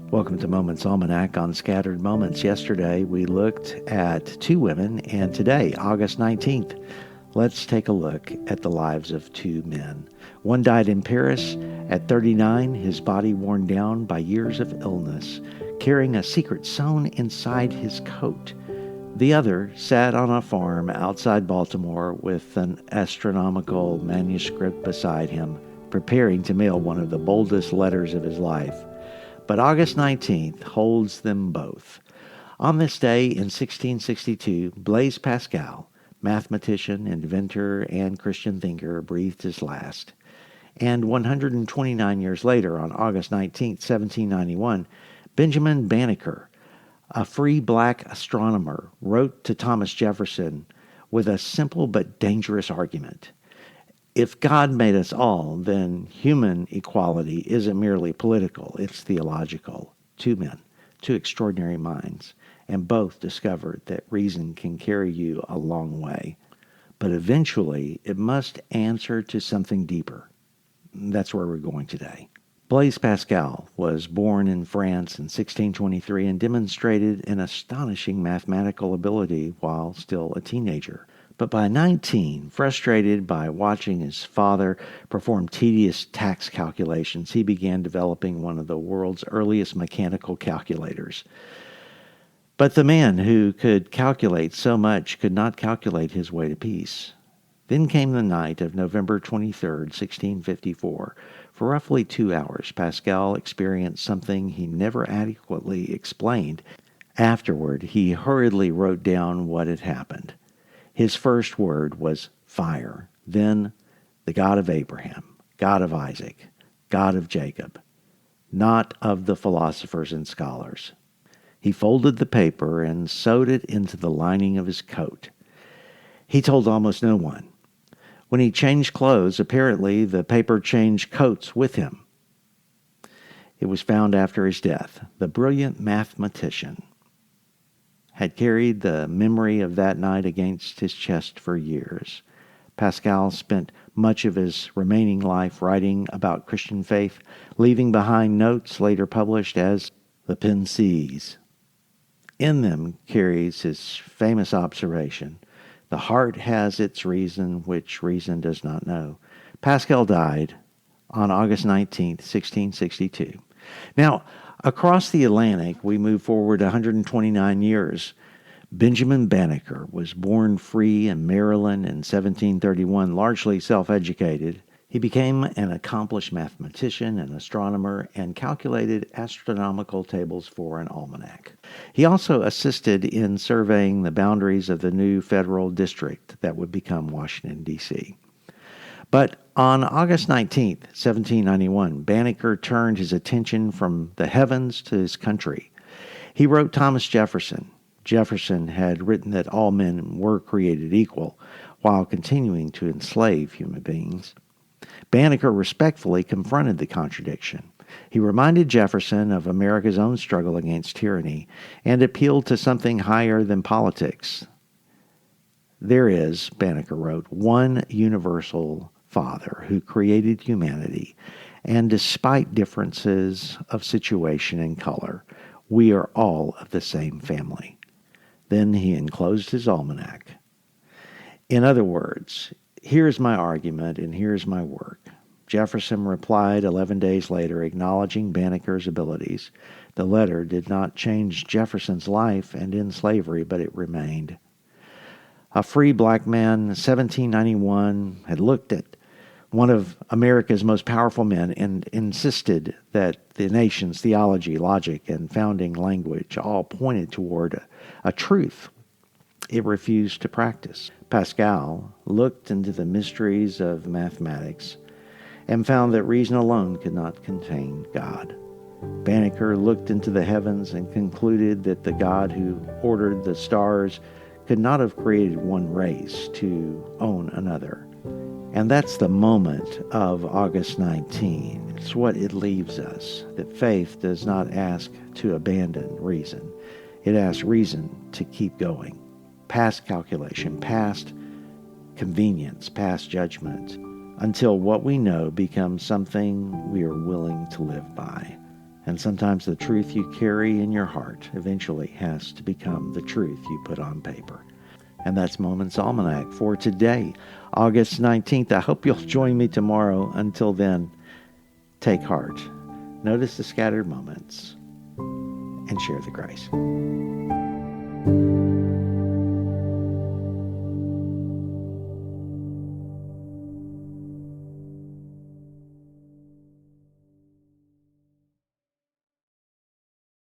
Welcome to Moments Almanac on Scattered Moments. Yesterday we looked at two women, and today, August 19th, let's take a look at the lives of two men. One died in Paris at 39, his body worn down by years of illness, carrying a secret sewn inside his coat. The other sat on a farm outside Baltimore with an astronomical manuscript beside him, preparing to mail one of the boldest letters of his life. But August 19th holds them both. On this day in 1662, Blaise Pascal, mathematician, inventor, and Christian thinker, breathed his last. And 129 years later, on August 19th, 1791, Benjamin Banneker, a free black astronomer, wrote to Thomas Jefferson with a simple but dangerous argument. If God made us all, then human equality isn't merely political, it's theological. Two men, two extraordinary minds, and both discovered that reason can carry you a long way. But eventually, it must answer to something deeper. That's where we're going today. Blaise Pascal was born in France in 1623 and demonstrated an astonishing mathematical ability while still a teenager. But by 19, frustrated by watching his father perform tedious tax calculations, he began developing one of the world's earliest mechanical calculators. But the man who could calculate so much could not calculate his way to peace. Then came the night of November 23rd, 1654. For roughly 2 hours, Pascal experienced something he never adequately explained. Afterward, he hurriedly wrote down what had happened. His first word was fire, then the God of Abraham, God of Isaac, God of Jacob, not of the philosophers and scholars. He folded the paper and sewed it into the lining of his coat. He told almost no one. When he changed clothes, apparently the paper changed coats with him. It was found after his death. The brilliant mathematician had carried the memory of that night against his chest for years. Pascal spent much of his remaining life writing about Christian faith, leaving behind notes later published as the Pensées. In them carries his famous observation, "The heart has its reason, which reason does not know." Pascal died on August 19th, 1662. Now, across the Atlantic, we move forward 129 years. Benjamin Banneker was born free in Maryland in 1731, largely self-educated. He became an accomplished mathematician and astronomer and calculated astronomical tables for an almanac. He also assisted in surveying the boundaries of the new federal district that would become Washington, D.C. But on August 19th, 1791, Banneker turned his attention from the heavens to his country. He wrote Thomas Jefferson. Jefferson had written that all men were created equal, while continuing to enslave human beings. Banneker respectfully confronted the contradiction. He reminded Jefferson of America's own struggle against tyranny and appealed to something higher than politics. There is, Banneker wrote, one universal Father who created humanity, and despite differences of situation and color, we are all of the same family. Then he enclosed his almanac. In other words, here's my argument and here's my work. Jefferson replied 11 days later, acknowledging Banneker's abilities. The letter did not change Jefferson's life and in slavery, but it remained. A free black man, 1791, had looked at one of America's most powerful men and insisted that the nation's theology, logic, and founding language all pointed toward a truth it refused to practice. Pascal looked into the mysteries of mathematics and found that reason alone could not contain God. Banneker looked into the heavens and concluded that the God who ordered the stars could not have created one race to own another. And that's the moment of August 19. It's what it leaves us, that faith does not ask to abandon reason. It asks reason to keep going, past calculation, past convenience, past judgment, until what we know becomes something we are willing to live by. And sometimes the truth you carry in your heart eventually has to become the truth you put on paper. And that's Moments Almanac for today, August 19th. I hope you'll join me tomorrow. Until then, take heart. Notice the scattered moments and share the grace.